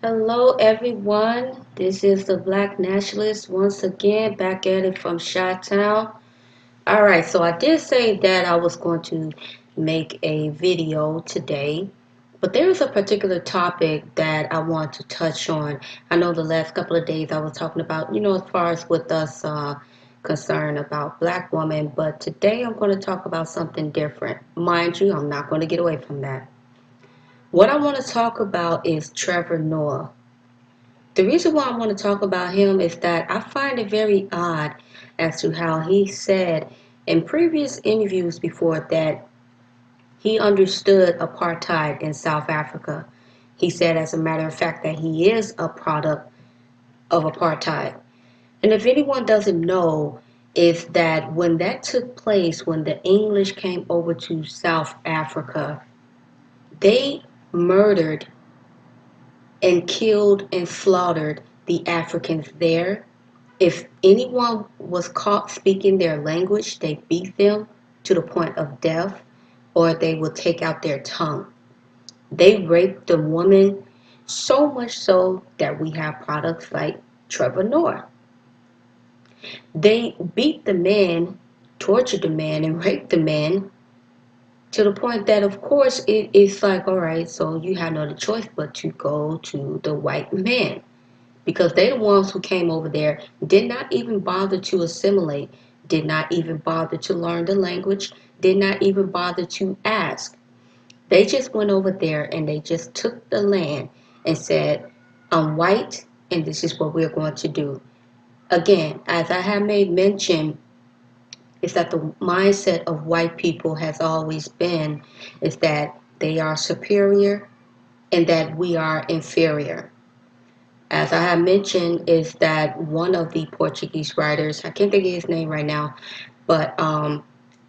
Hello, everyone. This is the Black Nationalist once again, back at it from Chi-Town. All right, so I did say that I was going to make a video today, but there is a particular topic that I want to touch on. I know the last couple of days I was talking about, as far as with us concerned about black women, but today I'm going to talk about something different. Mind you, I'm not going to get away from that. What I want to talk about is Trevor Noah. The reason why I want to talk about him is that I find it very odd as to how he said in previous interviews before that he understood apartheid in South Africa. He said, as a matter of fact, that he is a product of apartheid. And if anyone doesn't know, is that when that took place, when the English came over to South Africa, they murdered and killed and slaughtered the Africans there. If anyone was caught speaking their language, they beat them to the point of death, or they would take out their tongue. They raped the woman so much so that we have products like Trevor Noah. They beat the man, tortured the man, and raped the man to the point that, of course, it's like, all right, so you have no other choice but to go to the white man, because they're the ones who came over there, did not even bother to assimilate, did not even bother to learn the language, did not even bother to ask. They just went over there and they just took the land and said, I'm white and this is what we're going to do. Again, as I have made mention, is that the mindset of white people has always been is that they are superior and that we are inferior. As I have mentioned, is that one of the Portuguese writers, I can't think of his name right now, but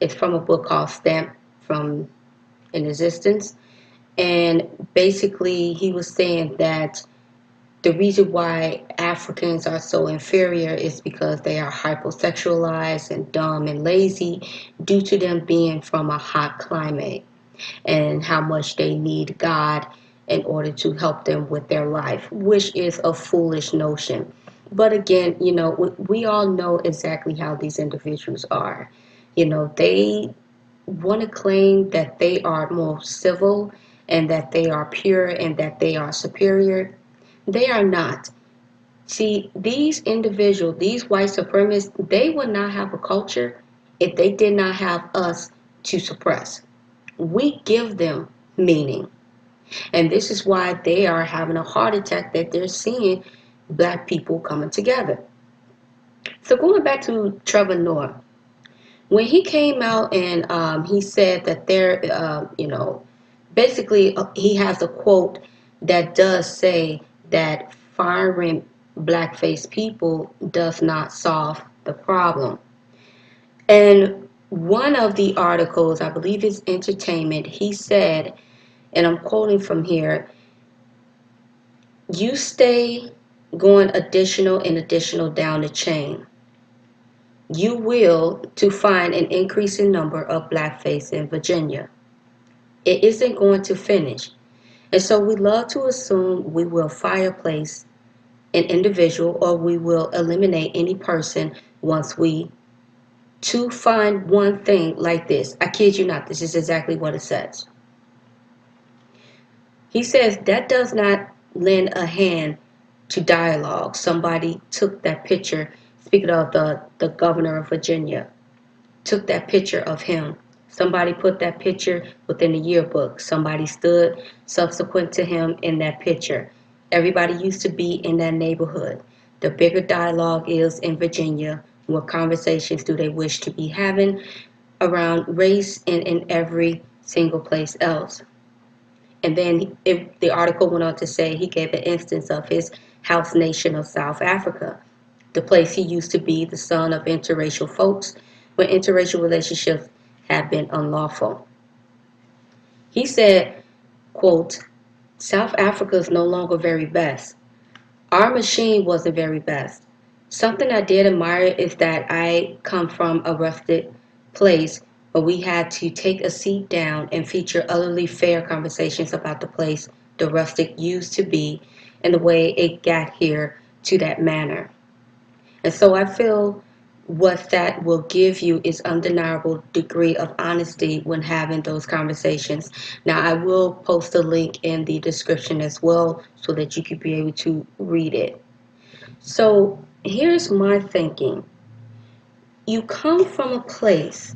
it's from a book called Stamp from in Existence. And basically, he was saying that the reason why Africans are so inferior is because they are hypersexualized and dumb and lazy due to them being from a hot climate and how much they need God in order to help them with their life, which is a foolish notion. But again, we all know exactly how these individuals are. They want to claim that they are more civil and that they are pure and that they are superior. They are not. See, these individuals, these white supremacists, they would not have a culture if they did not have us to suppress. We give them meaning. And this is why they are having a heart attack that they're seeing black people coming together. So going back to Trevor Noah, when he came out and he said that basically he has a quote that does say that firing blackface people does not solve the problem. And one of the articles, I believe it's Entertainment, he said, and I'm quoting from here, you stay going additional and additional down the chain. You will to find an increasing number of blackface in Virginia. It isn't going to finish. And so we love to assume we will fireplace an individual or we will eliminate any person once we to find one thing like this. I kid you not, this is exactly what it says. He says that does not lend a hand to dialogue. Somebody took that picture, speaking of the governor of Virginia, took that picture of him. Somebody put that picture within the yearbook. Somebody stood subsequent to him in that picture. Everybody used to be in that neighborhood. The bigger dialogue is in Virginia. What conversations do they wish to be having around race and in every single place else? And then the article went on to say he gave an instance of his house nation of South Africa, the place he used to be the son of interracial folks when interracial relationships have been unlawful. He said, quote, South Africa is no longer very best. Our machine wasn't very best. Something I did admire is that I come from a rustic place where we had to take a seat down and feature utterly fair conversations about the place the rustic used to be and the way it got here to that manner. And so I feel what that will give you is undeniable degree of honesty when having those conversations. Now I will post a link in the description as well so that you could be able to read it. So here's my thinking. You come from a place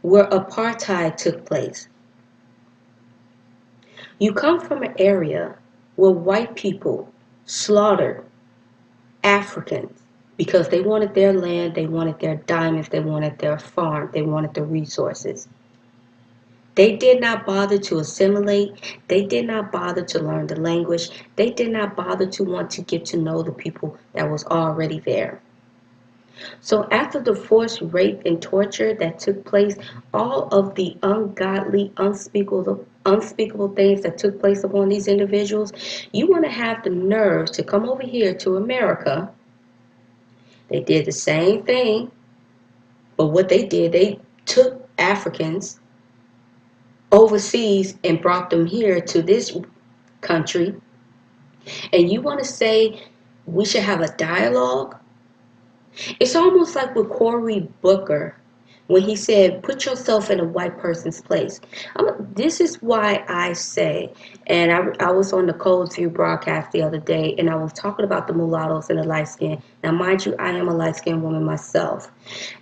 where apartheid took place. You come from an area where white people slaughtered Africans because they wanted their land, they wanted their diamonds, they wanted their farm, they wanted the resources. They did not bother to assimilate. They did not bother to learn the language. They did not bother to want to get to know the people that was already there. So after the forced rape and torture that took place, all of the ungodly, unspeakable things that took place upon these individuals, you want to have the nerve to come over here to America. They did the same thing, but what they did, they took Africans overseas and brought them here to this country. And you want to say we should have a dialogue? It's almost like with Cory Booker when he said, put yourself in a white person's place. This is why I say, and I was on the Cold View broadcast the other day, and I was talking about the mulattoes and the light skin. Now, mind you, I am a light skinned woman myself.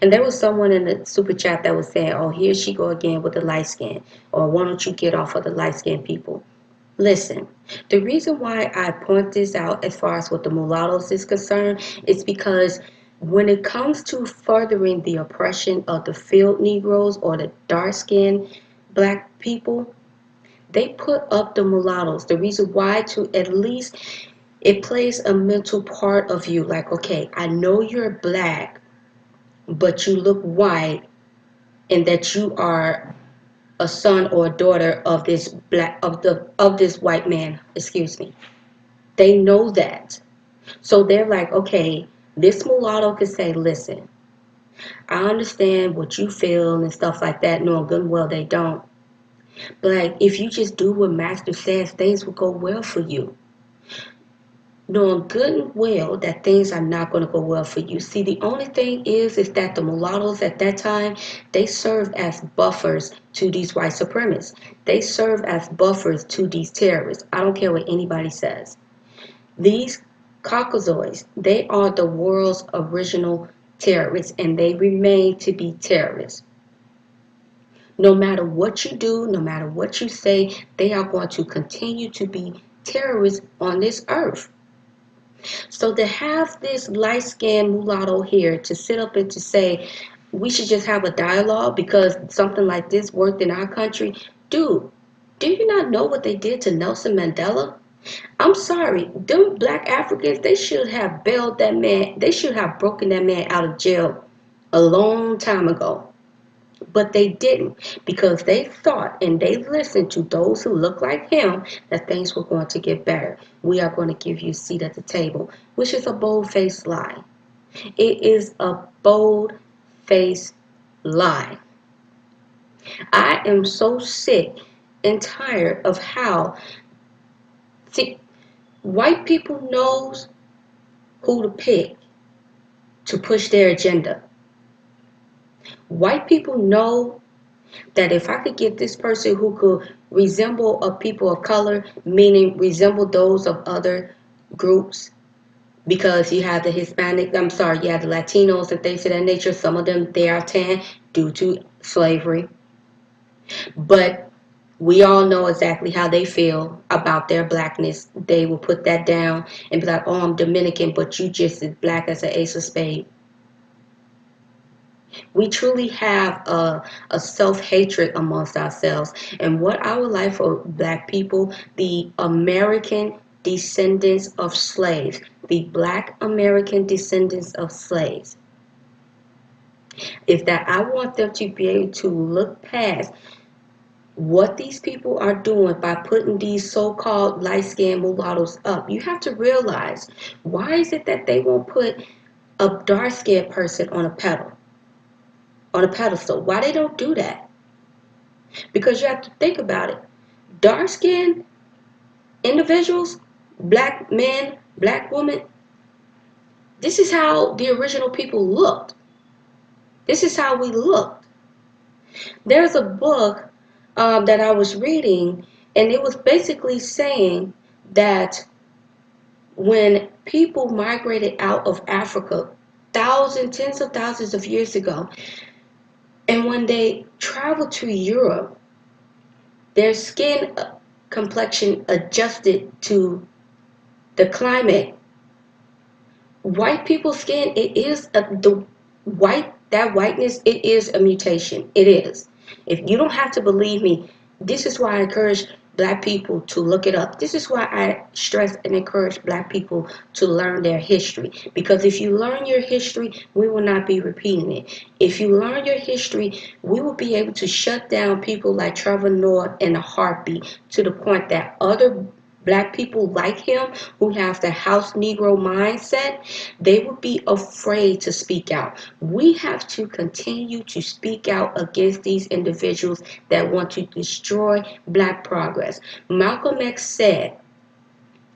And there was someone in the super chat that was saying, oh, here she go again with the light skin. Or why don't you get off of the light skinned people? Listen, the reason why I point this out as far as what the mulattoes is concerned is because when it comes to furthering the oppression of the field Negroes or the dark-skinned black people, they put up the mulattoes. The reason why, to at least it plays a mental part of you like, okay, I know you're black, but you look white and that you are a son or a daughter of this black of this white man, excuse me. They know that. So they're like, okay, this mulatto could say, listen, I understand what you feel and stuff like that. No, good and well they don't. But like, if you just do what Master says, things will go well for you. Knowing good and well that things are not going to go well for you. See, the only thing is that the mulattoes at that time, they served as buffers to these white supremacists. They serve as buffers to these terrorists. I don't care what anybody says. These Caucasoids, they are the world's original terrorists, and they remain to be terrorists. No matter what you do, no matter what you say, they are going to continue to be terrorists on this earth. So to have this light-skinned mulatto here to sit up and to say we should just have a dialogue because something like this worked in our country, dude, do you not know what they did to Nelson Mandela? I'm sorry, them black Africans, they should have bailed that man, they should have broken that man out of jail a long time ago. But they didn't because they thought and they listened to those who look like him that things were going to get better. We are going to give you a seat at the table, which is a bold-faced lie. It is a bold-faced lie. I am so sick and tired of how, see, white people knows who to pick to push their agenda. White people know that if I could get this person who could resemble a people of color, meaning resemble those of other groups, because you have the Hispanic, I'm sorry, you have the Latinos and things of that nature. Some of them, they are tan due to slavery. But we all know exactly how they feel about their blackness. They will put that down and be like, oh, I'm Dominican, but you just as black as an ace of spades. We truly have a self-hatred amongst ourselves. And what I would like for black people, the American descendants of slaves, the black American descendants of slaves, is that I want them to be able to look past what these people are doing by putting these so-called light-skinned mulattoes up. You have to realize, why is it that they won't put a dark-skinned person on a pedestal? Why they don't do that? Because you have to think about it. Dark skinned individuals, black men, black women, this is how the original people looked. This is how we looked. There's a book that I was reading, and it was basically saying that when people migrated out of Africa thousands, tens of thousands of years ago, and when they traveled to Europe, their skin complexion adjusted to the climate. White people's skin, it is the whiteness, it is a mutation. It is. If you don't have to believe me, this is why I encourage black people to look it up. This is why I stress and encourage black people to learn their history, because if you learn your history, we will not be repeating it. If you learn your history, we will be able to shut down people like Trevor Noah in a heartbeat, to the point that other black people like him, who have the house Negro mindset, they would be afraid to speak out. We have to continue to speak out against these individuals that want to destroy black progress. Malcolm X said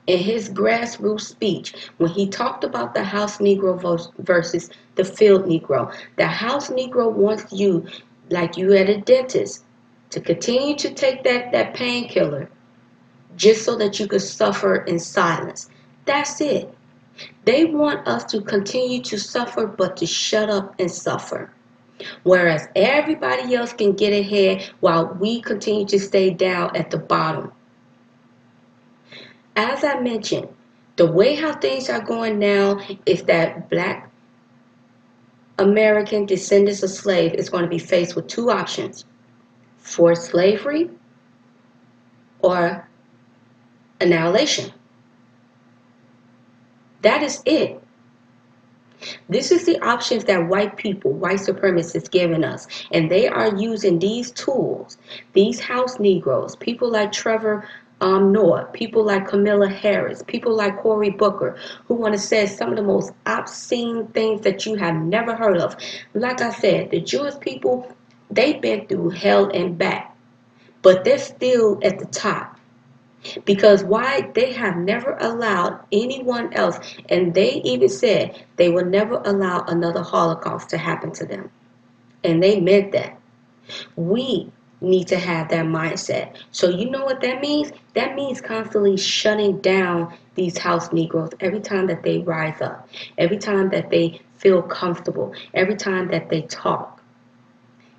in his grassroots speech, when he talked about the house Negro versus the field Negro, the house Negro wants you, like you at a dentist, to continue to take that painkiller just so that you could suffer in silence. That's it. They want us to continue to suffer, but to shut up and suffer. Whereas everybody else can get ahead while we continue to stay down at the bottom. As I mentioned, the way how things are going now is that black American descendants of slaves is going to be faced with two options: forced slavery or annihilation. That is it. This is the options that white people, white supremacists, giving us. And they are using these tools, these house Negroes, people like Trevor Noah, people like Camilla Harris, people like Cory Booker, who want to say some of the most obscene things that you have never heard of. Like I said, the Jewish people, they've been through hell and back, but they're still at the top. Because why? They have never allowed anyone else, and they even said they will never allow another Holocaust to happen to them. And they meant that. We need to have that mindset. So you know what that means? That means constantly shutting down these house Negroes every time that they rise up, every time that they feel comfortable, every time that they talk.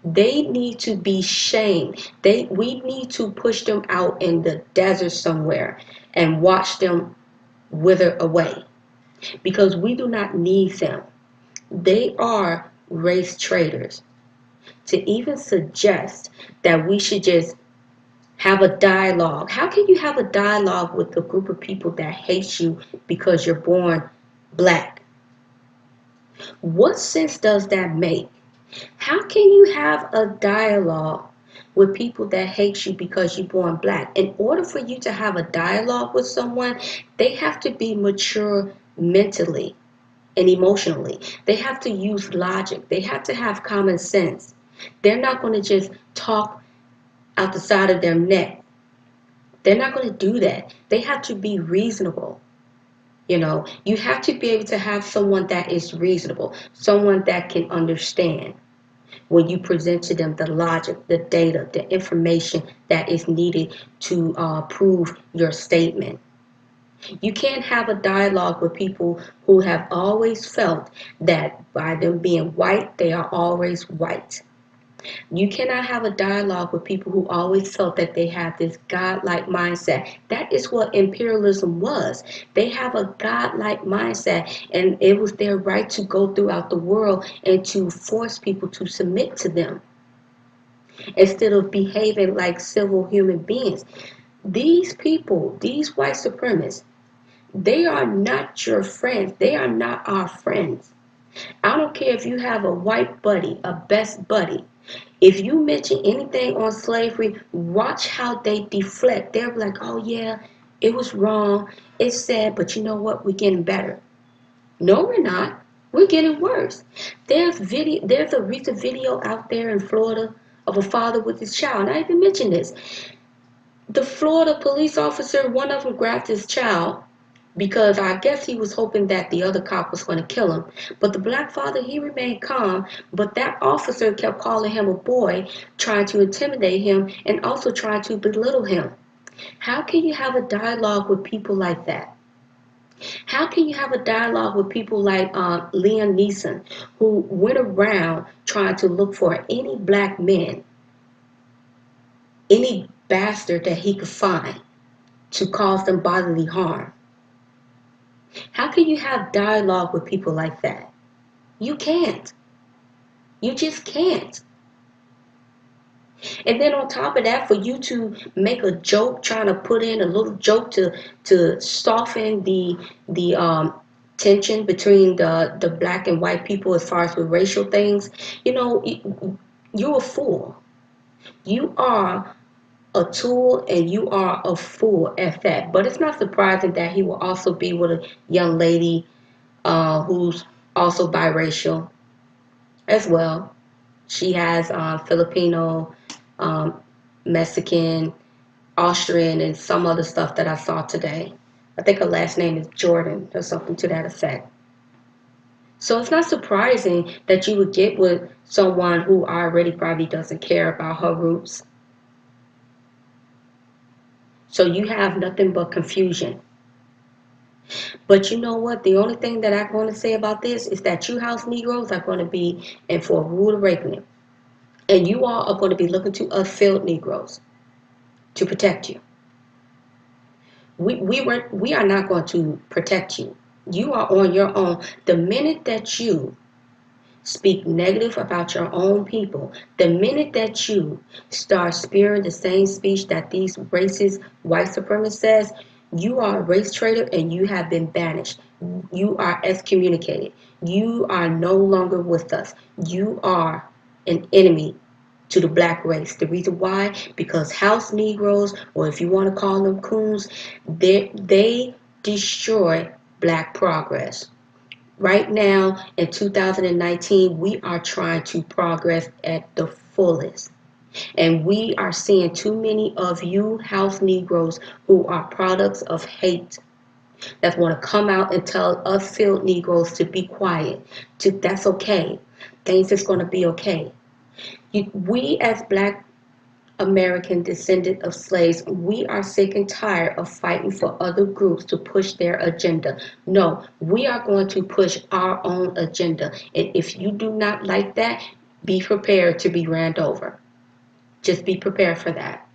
They need to be shamed. We need to push them out in the desert somewhere and watch them wither away, because we do not need them. They are race traitors. To even suggest that we should just have a dialogue. How can you have a dialogue with a group of people that hates you because you're born black? What sense does that make? How can you have a dialogue with people that hate you because you're born black? In order for you to have a dialogue with someone, they have to be mature mentally and emotionally. They have to use logic. They have to have common sense. They're not going to just talk out the side of their neck. They're not going to do that. They have to be reasonable. You have to be able to have someone that is reasonable, someone that can understand when you present to them the logic, the data, the information that is needed to prove your statement. You can't have a dialogue with people who have always felt that by them being white, they are always white. You cannot have a dialogue with people who always felt that they have this godlike mindset. That is what imperialism was. They have a godlike mindset, and it was their right to go throughout the world and to force people to submit to them instead of behaving like civil human beings. These people, these white supremacists, they are not your friends. They are not our friends. I don't care if you have a white buddy, a best buddy. If you mention anything on slavery, watch how they deflect. They're like, oh yeah, it was wrong. It's sad, but you know what? We're getting better. No, we're not. We're getting worse. There's a recent video out there in Florida of a father with his child. And I even mentioned this. The Florida police officer, one of them grabbed his child because I guess he was hoping that the other cop was going to kill him. But the black father, he remained calm, but that officer kept calling him a boy, trying to intimidate him and also trying to belittle him. How can you have a dialogue with people like that? How can you have a dialogue with people like Liam Neeson, who went around trying to look for any black men, any bastard that he could find to cause them bodily harm? How can you have dialogue with people like that? You can't. You just can't. And then on top of that, for you to make a joke, trying to put in a little joke to soften the tension between the black and white people as far as with racial things, you know, you're a fool. You are a tool and you are a fool at that. But it's not surprising that he will also be with a young lady who's also biracial as well. She has Filipino, um, Mexican, Austrian, and some other stuff that I saw today. I think her last name is Jordan or something to that effect. So it's not surprising that you would get with someone who already probably doesn't care about her roots. So you have nothing but confusion. But you know what? The only thing that I'm going to say about this is that you house Negroes are going to be in for a rude awakening. And you all are going to be looking to us field Negroes to protect you. We are not going to protect you. You are on your own. The minute that you speak negative about your own people, the minute that you start spearing the same speech that these racist white supremacists says, you are a race traitor and you have been banished. You are excommunicated. You are no longer with us. You are an enemy to the black race. The reason why? Because house Negroes, or if you want to call them coons, they destroy black progress. Right now, in 2019, we are trying to progress at the fullest. And we are seeing too many of you house Negroes who are products of hate that want to come out and tell us field Negroes to be quiet. That's okay. Things is going to be okay. We as black American descendant of slaves, we are sick and tired of fighting for other groups to push their agenda. No, we are going to push our own agenda. And if you do not like that, be prepared to be ran over. Just be prepared for that.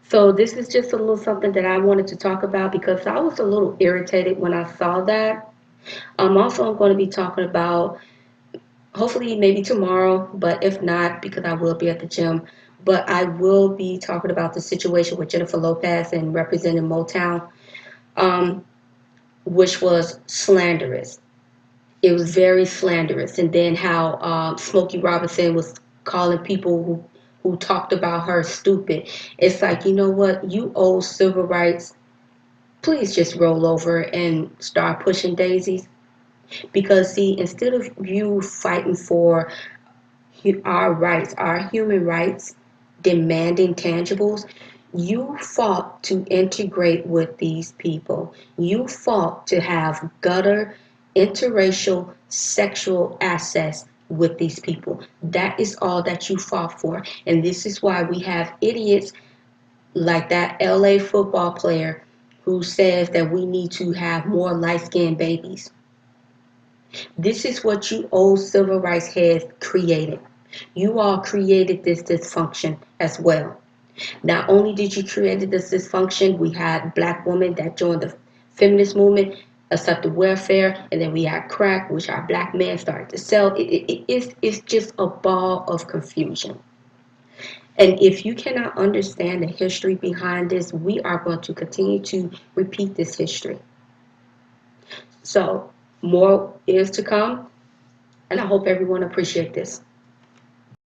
So this is just a little something that I wanted to talk about because I was a little irritated when I saw that. I'm going to be talking about hopefully maybe tomorrow, but if not, because I will be at the gym. But I will be talking about the situation with Jennifer Lopez and representing Motown, um, which was slanderous. It was very slanderous. And then how Smokey Robinson was calling people who talked about her stupid. It's like, you know what? You old civil rights, please just roll over and start pushing daisies. Because, see, instead of you fighting for our rights, our human rights, demanding tangibles, you fought to integrate with these people. You fought to have gutter, interracial, sexual access with these people. That is all that you fought for. And this is why we have idiots like that LA football player who says that we need to have more light skinned babies. This is what you old civil rights heads created. You all created this dysfunction as well. Not only did you create this dysfunction, we had black women that joined the feminist movement, accepted welfare, and then we had crack, which our black men started to sell. It's just a ball of confusion. And if you cannot understand the history behind this, we are going to continue to repeat this history. So more is to come, and I hope everyone appreciate this.